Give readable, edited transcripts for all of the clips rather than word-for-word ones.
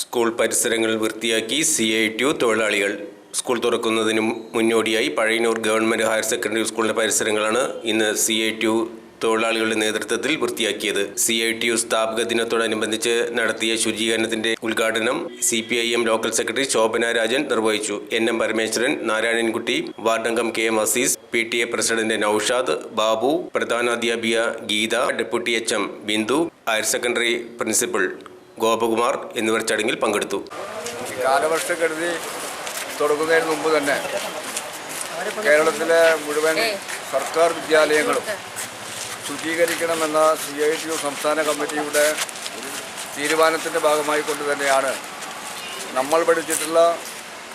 School പരിസരങ്ങൾ വൃത്തിയാക്കി CITU തൊഴിലാളികൾ. School തുറക്കുന്നതിന് മുന്നോടിയായി പഴയന്നൂർ ഗവൺമെൻറ് ഹയർ സെക്കൻഡറി സ്കൂളിൻ്റെ പരിസരങ്ങളാണ് ഇന്ന് CITU തൊഴിലാളികളുടെ നേതൃത്വത്തിൽ വൃത്തിയാക്കിയത്. CITU സ്ഥാപക ദിനത്തോടനുബന്ധിച്ച് നടത്തിയ ശുചീകരണത്തിന്റെ ഉദ്ഘാടനം CPIM local secretary Shobhana Rajan നിർവഹിച്ചു. NM പരമേശ്വരൻ, നാരായണൻകുട്ടി, വാർഡംഗം KM Azeez, PTA president Naushad, Babu, പ്രധാനാധ്യാപിക Geetha, deputy HM Bindu, higher secondary principal Gopakumar എന്നിവർ ചടങ്ങിൽ പങ്കെടുത്തു. കാലവർഷക്കെടുതി തുടങ്ങുന്നതിന് മുമ്പ് തന്നെ കേരളത്തിലെ മുഴുവൻ സർക്കാർ വിദ്യാലയങ്ങളും ശുചീകരിക്കണമെന്ന CITU സംസ്ഥാന കമ്മിറ്റിയുടെ തീരുമാനത്തിൻ്റെ ഭാഗമായി കൊണ്ട് തന്നെയാണ് നമ്മൾ പഠിച്ചിട്ടുള്ള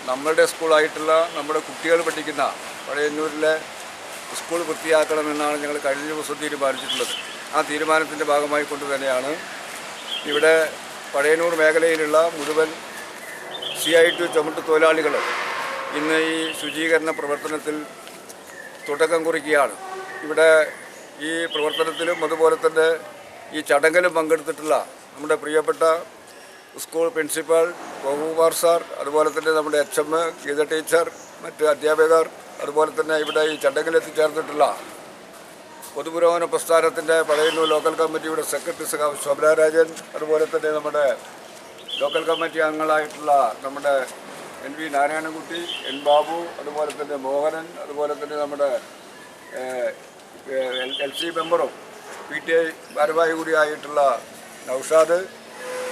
നമ്മളുടെ സ്കൂളായിട്ടുള്ള നമ്മുടെ കുട്ടികൾ പഠിക്കുന്ന പഴയന്നൂരിലെ സ്കൂൾ വൃത്തിയാക്കണമെന്നാണ് ഞങ്ങൾ കഴിഞ്ഞ ദിവസം തീരുമാനിച്ചിട്ടുള്ളത്. ആ തീരുമാനത്തിൻ്റെ ഭാഗമായി കൊണ്ട് തന്നെയാണ് ഇവിടെ പഴയന്നൂർ മേഖലയിലുള്ള മുഴുവൻ CITU ചുമട്ട് തൊഴിലാളികൾ ഇന്ന് ഈ ശുചീകരണ പ്രവർത്തനത്തിൽ തുടക്കം കുറിക്കുകയാണ്. ഇവിടെ ഈ പ്രവർത്തനത്തിലും അതുപോലെ തന്നെ ഈ ചടങ്ങിലും പങ്കെടുത്തിട്ടുള്ള നമ്മുടെ പ്രിയപ്പെട്ട സ്കൂൾ പ്രിൻസിപ്പാൾ ഗോപകുമാർ സാർ, അതുപോലെ തന്നെ നമ്മുടെ HM ഗീത ടീച്ചർ, മറ്റ് അധ്യാപകർ, അതുപോലെ തന്നെ ഇവിടെ ഈ ചടങ്ങിൽ എത്തിച്ചേർന്നിട്ടുള്ള പൊതുപുരോഗമന പ്രസ്ഥാനത്തിൻ്റെ പഴയന്നൂർ ലോക്കൽ കമ്മിറ്റിയുടെ സെക്രട്ടറി ശോഭന രാജൻ, അതുപോലെ തന്നെ നമ്മുടെ ലോക്കൽ കമ്മിറ്റി അംഗങ്ങളായിട്ടുള്ള നമ്മുടെ NV നാരായണൻകുട്ടി, N ബാബു, അതുപോലെ തന്നെ മോഹനൻ, അതുപോലെ തന്നെ നമ്മുടെ LC മെമ്പറും PTA ഭാരവാഹി കൂടിയായിട്ടുള്ള നൌഷാദ്,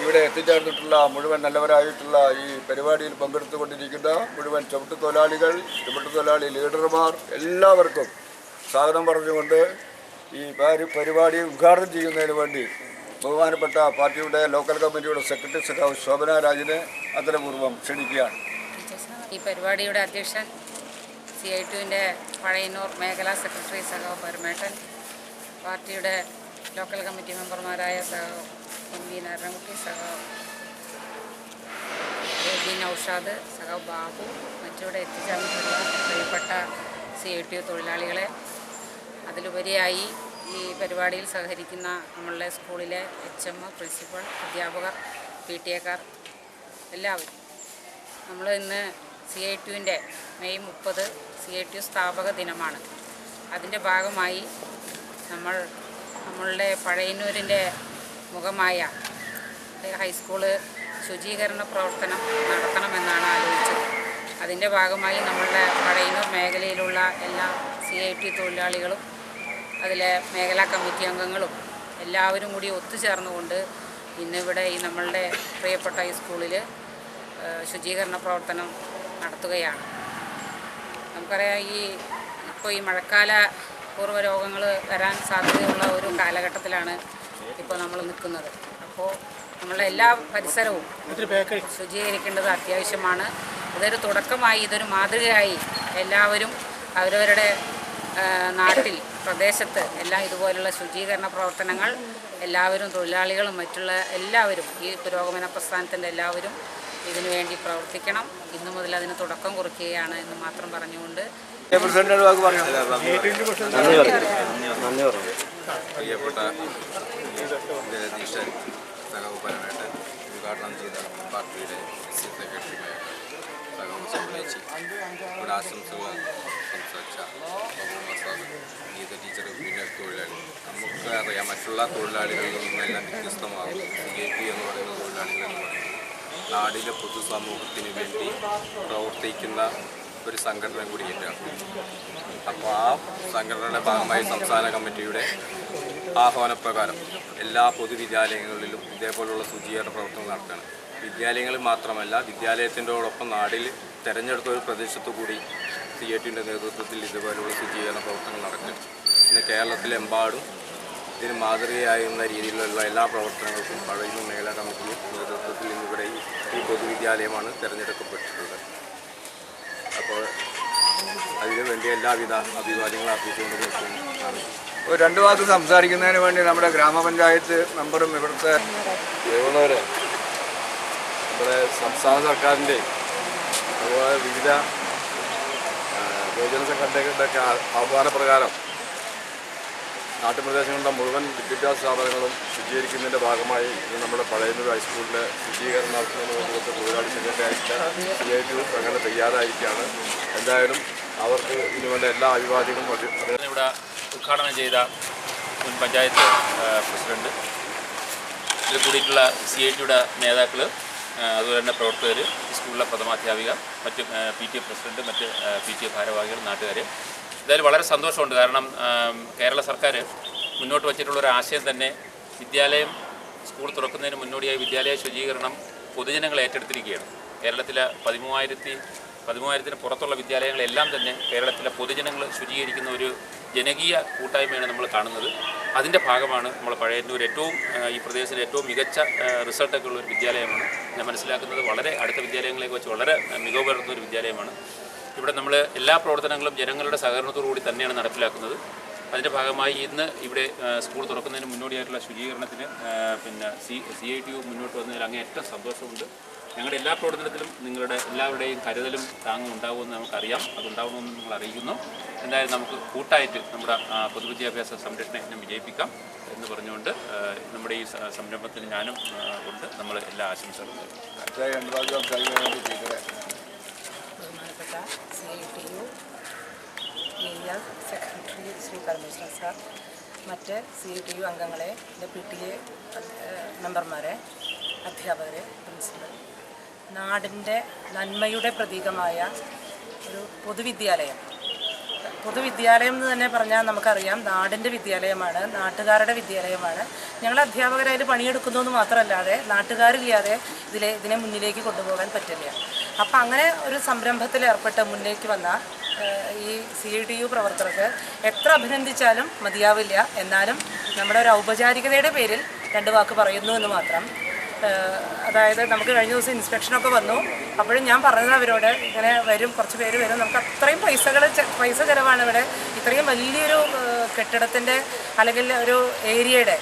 ഇവിടെ എത്തിച്ചേർന്നിട്ടുള്ള മുഴുവൻ നല്ലവരായിട്ടുള്ള ഈ പരിപാടിയിൽ പങ്കെടുത്തുകൊണ്ടിരിക്കുന്ന മുഴുവൻ ചുമട്ടുതൊഴിലാളികൾ, ചുമട്ടുതൊഴിലാളി ലീഡർമാർ എല്ലാവർക്കും സ്വാഗതം പറഞ്ഞുകൊണ്ട് ഈ പരിപാടി ഉദ്ഘാടനം ചെയ്യുന്നതിന് വേണ്ടി ബഹുമാനപ്പെട്ട പാർട്ടിയുടെ ലോക്കൽ കമ്മിറ്റിയുടെ സെക്രട്ടറി ശോഭന രാജനെ ആദരപൂർവ്വം ക്ഷണിക്കുകയാണ്. ഈ പരിപാടിയുടെ അധ്യക്ഷൻ CITUവിൻ്റെ പഴയന്നൂർ മേഖലാ സെക്രട്ടറി പരമേട്ടൻ, പാർട്ടിയുടെ ലോക്കൽ കമ്മിറ്റി മെമ്പർമാരായ NV നാരായണൻകുട്ടി, നൌഷാദ്, ബാബു, മറ്റിവിടെ എത്തിച്ചേർന്നിട്ടുള്ള പ്രിയപ്പെട്ട CITU തൊഴിലാളികളെ, അതിലുപരിയായി ഈ പരിപാടിയിൽ സഹകരിക്കുന്ന നമ്മളുടെ സ്കൂളിലെ HM, പ്രിൻസിപ്പൽ, അധ്യാപകർ, PTA എല്ലാവരും. നമ്മൾ ഇന്ന് CITUവിൻ്റെ മെയ് 30 CITU സ്ഥാപക ദിനമാണ്. അതിൻ്റെ ഭാഗമായി നമ്മളുടെ പഴയന്നൂരിൻ്റെ മുഖമായ ഹൈസ്കൂള് ശുചീകരണ പ്രവർത്തനം നടത്തണമെന്നാണ് ആലോചിച്ചത്. അതിൻ്റെ ഭാഗമായി നമ്മളുടെ പഴയന്നൂർ മേഖലയിലുള്ള എല്ലാ CITU തൊഴിലാളികളും അതിലെ മേഖലാ കമ്മിറ്റി അംഗങ്ങളും എല്ലാവരും കൂടി ഒത്തുചേർന്നുകൊണ്ട് ഇന്നിവിടെ ഈ നമ്മളുടെ പ്രിയപ്പെട്ട ഈ സ്കൂളിൽ ശുചീകരണ പ്രവർത്തനം നടത്തുകയാണ്. നമുക്കറിയാം, ഇപ്പോൾ ഈ മഴക്കാല പൂർവ്വ രോഗങ്ങൾ വരാൻ സാധ്യതയുള്ള ഒരു കാലഘട്ടത്തിലാണ് ഇപ്പോൾ നമ്മൾ നിൽക്കുന്നത്. അപ്പോൾ നമ്മളുടെ എല്ലാ പരിസരവും ശുചീകരിക്കേണ്ടത് അത്യാവശ്യമാണ്. ഇതൊരു തുടക്കമായി, ഇതൊരു മാതൃകയായി എല്ലാവരും അവരവരുടെ നാട്ടിൽ, പ്രദേശത്ത് എല്ലാം ഇതുപോലുള്ള ശുചീകരണ പ്രവർത്തനങ്ങൾ എല്ലാവരും, തൊഴിലാളികളും മറ്റുള്ള എല്ലാവരും, ഈ പുരോഗമന പ്രസ്ഥാനത്തിൻ്റെ എല്ലാവരും ഇതിനു വേണ്ടി പ്രവർത്തിക്കണം. ഇന്നു മുതൽ അതിന് തുടക്കം കുറിക്കുകയാണ് എന്ന് മാത്രം പറഞ്ഞുകൊണ്ട് പ്രിയപ്പെട്ട ജഗദീശൻ പരമേട്ടൻ, ഉദ്ഘാടനം ചെയ്ത പാർട്ടിയുടെ സെക്രട്ടറിയായ സംബന്ധിച്ച് ഇവിടെ ആശംസകൾ സംസാരിച്ച ഗീത ടീച്ചർ, പിന്നെ തൊഴിലാളി, നമുക്ക് അറിയാം മറ്റുള്ള തൊഴിലാളികളിൽ നിന്നെല്ലാം വ്യത്യസ്തമാകും. CITU എന്ന് പറയുന്ന തൊഴിലാളികൾ എന്ന് പറയുന്നത് നാടിലെ പൊതുസമൂഹത്തിന് വേണ്ടി പ്രവർത്തിക്കുന്ന ഒരു സംഘടന കൂടിയിട്ടാണ്. അപ്പോൾ ആ സംഘടനയുടെ ഭാഗമായി സംസ്ഥാന കമ്മിറ്റിയുടെ ആഹ്വാനപ്രകാരം എല്ലാ പൊതുവിദ്യാലയങ്ങളിലും ഇതേപോലുള്ള ശുചീകരണ പ്രവർത്തനം നടത്തുകയാണ്. വിദ്യാലയങ്ങളിൽ മാത്രമല്ല, വിദ്യാലയത്തിൻ്റെയോടൊപ്പം നാടിൽ തിരഞ്ഞെടുത്ത ഒരു പ്രദേശത്തു കൂടി CITUവിൻ്റെ നേതൃത്വത്തിൽ ഇതുപോലുള്ള ശുചീകരണ പ്രവർത്തനങ്ങൾ നടക്കും. ഇന്ന് കേരളത്തിലെമ്പാടും ഇതിന് മാതൃകയാകുന്ന രീതിയിലുള്ള എല്ലാ പ്രവർത്തനങ്ങൾക്കും പഴയന്നൂർ മേഖലാ കമ്മിറ്റിയുടെ നേതൃത്വത്തിൽ ഇന്നിവിടെ ഈ പൊതുവിദ്യാലയമാണ് തിരഞ്ഞെടുക്കപ്പെട്ടിട്ടുള്ളത്. അപ്പോൾ അതിനുവേണ്ടി എല്ലാവിധ അഭിവാദ്യങ്ങളും അർപ്പിച്ചുകൊണ്ട് നിൽക്കുന്നതാണ്. ഒരു 2 വാക്ക് സംസാരിക്കുന്നതിന് വേണ്ടി നമ്മുടെ ഗ്രാമപഞ്ചായത്ത് മെമ്പറും ഇവിടുത്തെ നമ്മുടെ സംസ്ഥാന സർക്കാരിൻ്റെ അതുപോലെ വിവിധ യുവജന സംഘടനകളുടെയൊക്കെ ആഹ്വാനപ്രകാരം നാട്ടുപ്രദേശങ്ങളിലെ മുഴുവൻ വിദ്യാഭ്യാസ സ്ഥാപനങ്ങളും ശുചീകരിക്കുന്നതിൻ്റെ ഭാഗമായി ഇത് നമ്മുടെ പഴയന്നൂർ ഹൈസ്കൂളിലെ ശുചീകരണം നടത്തുന്നതിന് വേണ്ടിയിട്ട് തൊഴിലാളി സംഘടനയായിട്ട് CITU അങ്ങനെ തയ്യാറായിരിക്കുകയാണ്. എന്തായാലും അവർക്ക് ഇതിനുവേണ്ട എല്ലാ അഭിവാദ്യങ്ങളും ഇവിടെ ഉദ്ഘാടനം ചെയ്ത മുൻ പഞ്ചായത്ത് പ്രസിഡന്റ്, ഇതിൽ കൂടിയിട്ടുള്ള CITUയുടെ നേതാക്കൾ, അതുപോലെ തന്നെ പ്രവർത്തകർ, സ്കൂളിലെ പ്രഥമാധ്യാപിക, മറ്റ് PTA പ്രസിഡന്റ്, മറ്റ് PTA ഭാരവാഹികൾ, നാട്ടുകാർ. എന്തായാലും വളരെ സന്തോഷമുണ്ട്. കാരണം കേരള സർക്കാർ മുന്നോട്ട് വച്ചിട്ടുള്ളൊരു ആശയം തന്നെ വിദ്യാലയം സ്കൂൾ തുറക്കുന്നതിന് മുന്നോടിയായി വിദ്യാലയ ശുചീകരണം പൊതുജനങ്ങൾ ഏറ്റെടുത്തിരിക്കുകയാണ്. കേരളത്തിലെ 13,000-ന് പുറത്തുള്ള വിദ്യാലയങ്ങളെല്ലാം തന്നെ കേരളത്തിലെ പൊതുജനങ്ങൾ ശുചീകരിക്കുന്ന ഒരു ജനകീയ കൂട്ടായ്മയാണ് നമ്മൾ കാണുന്നത്. അതിൻ്റെ ഭാഗമാണ് നമ്മൾ പഴയന്നൂർ ഈ പ്രദേശത്തിലെ ഏറ്റവും മികച്ച റിസൾട്ടൊക്കെ ഉള്ള ഒരു വിദ്യാലയമാണ്. ഞാൻ മനസ്സിലാക്കുന്നത് വളരെ അടുത്ത വിദ്യാലയങ്ങളെയൊക്കെ വെച്ച് വളരെ മികവ് പുലർത്തുന്ന ഒരു വിദ്യാലയമാണ്. ഇവിടെ നമ്മൾ എല്ലാ പ്രവർത്തനങ്ങളും ജനങ്ങളുടെ സഹകരണത്തോടുകൂടി തന്നെയാണ് നടപ്പിലാക്കുന്നത്. അതിൻ്റെ ഭാഗമായി ഇന്ന് ഇവിടെ സ്കൂൾ തുറക്കുന്നതിന് മുന്നോടിയായിട്ടുള്ള ശുചീകരണത്തിന് CITU മുന്നോട്ട് വന്നതിൽ അങ്ങേയറ്റം സന്തോഷമുണ്ട്. ഞങ്ങളുടെ എല്ലാ പ്രവർത്തനത്തിലും നിങ്ങളുടെ എല്ലാവരുടെയും കരുതലും താങ്ങും ഉണ്ടാകുമെന്ന് നമുക്കറിയാം. അതുണ്ടാവണമെന്ന് നിങ്ങൾ അറിയിക്കുന്നു. എന്തായാലും നമുക്ക് കൂട്ടായിട്ട് നമ്മുടെ പൊതുവിദ്യാഭ്യാസ സംരക്ഷണ യജ്ഞം വിജയിപ്പിക്കാം എന്ന് പറഞ്ഞുകൊണ്ട് നമ്മുടെ ഈ സംരംഭത്തിന് ഞാനും കൊണ്ട് നമ്മൾ എല്ലാ ആശംസകളും ബഹുമാനപ്പെട്ട CITU area secretary Shri Parameswaran sir, മറ്റ് CITU അംഗങ്ങളെ, PTA മെമ്പർമാരെ, അധ്യാപകരെ, പ്രിൻസിപ്പൽ, നാടിൻ്റെ നന്മയുടെ പ്രതീകമായ ഒരു പൊതുവിദ്യാലയം എന്ന് തന്നെ പറഞ്ഞാൽ നമുക്കറിയാം, നാടിൻ്റെ വിദ്യാലയമാണ്, നാട്ടുകാരുടെ വിദ്യാലയമാണ്. ഞങ്ങൾ അധ്യാപകരായിട്ട് പണിയെടുക്കുന്നു എന്ന് മാത്രമല്ലാതെ നാട്ടുകാരില്ലാതെ ഇതിനെ മുന്നിലേക്ക് കൊണ്ടുപോകാൻ പറ്റില്ല. അപ്പം അങ്ങനെ ഒരു സംരംഭത്തിൽ ഏർപ്പെട്ട് മുന്നിലേക്ക് വന്ന ഈ CITU പ്രവർത്തകർക്ക് എത്ര അഭിനന്ദിച്ചാലും മതിയാവില്ല. എന്നാലും നമ്മുടെ ഒരു ഔപചാരികതയുടെ പേരിൽ 2 വാക്ക് പറയുന്നു എന്ന് മാത്രം. അതായത് നമുക്ക് കഴിഞ്ഞ ദിവസം ഇൻസ്പെക്ഷനൊക്കെ വന്നു. അപ്പോഴും ഞാൻ പറഞ്ഞത് അവരോട്, ഇങ്ങനെ വരും, കുറച്ച് പേര് വരും, നമുക്ക് അത്രയും പൈസ ചിലവാണ് ഇവിടെ ഇത്രയും വലിയൊരു കെട്ടിടത്തിൻ്റെ അല്ലെങ്കിൽ ഒരു ഏരിയയുടെ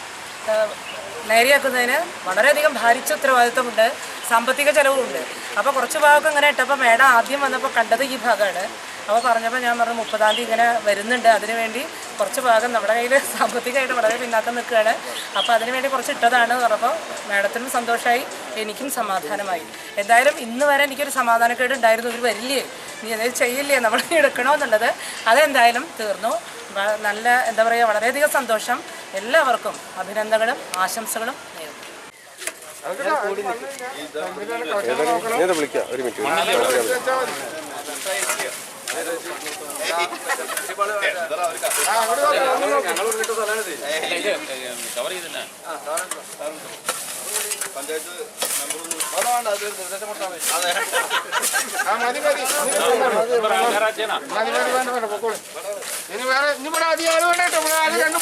നേരെയാക്കുന്നതിന് വളരെയധികം ഭാരിച്ച ഉത്തരവാദിത്വമുണ്ട്, സാമ്പത്തിക ചിലവുമുണ്ട്. അപ്പോൾ കുറച്ച് ഭാഗമൊക്കെ ഇങ്ങനെ ഇട്ടപ്പോൾ മേഡം ആദ്യം വന്നപ്പോൾ കണ്ടത് ഈ ഭാഗമാണ്. അപ്പോൾ പറഞ്ഞപ്പോൾ ഞാൻ പറഞ്ഞു 30-ാം തീയതി ഇങ്ങനെ വരുന്നുണ്ട്, അതിനുവേണ്ടി കുറച്ച് ഭാഗം നമ്മുടെ കയ്യിൽ സാമ്പത്തികമായിട്ട് വളരെ പിന്നാക്കം നിൽക്കുകയാണ്, അപ്പോൾ അതിനുവേണ്ടി കുറച്ച് ഇട്ടതാണ് പറഞ്ഞപ്പോൾ മേഡത്തിനും സന്തോഷമായി, എനിക്കും സമാധാനമായി. എന്തായാലും ഇന്ന് വരെ എനിക്കൊരു സമാധാനക്കേട് ഉണ്ടായിരുന്നു, ഇവർ വരില്ലേ, നീ അതായത് ചെയ്യില്ലേ, നമ്മൾ എടുക്കണമെന്നുള്ളത്. അതെന്തായാലും തീർന്നു. നല്ല എന്താ പറയുക, വളരെയധികം സന്തോഷം. എല്ലാവർക്കും അഭിനന്ദനങ്ങളും ആശംസകളും നേരുന്നു. ഇനി വേറെ ഇവിടെ അധികം വേണ്ട.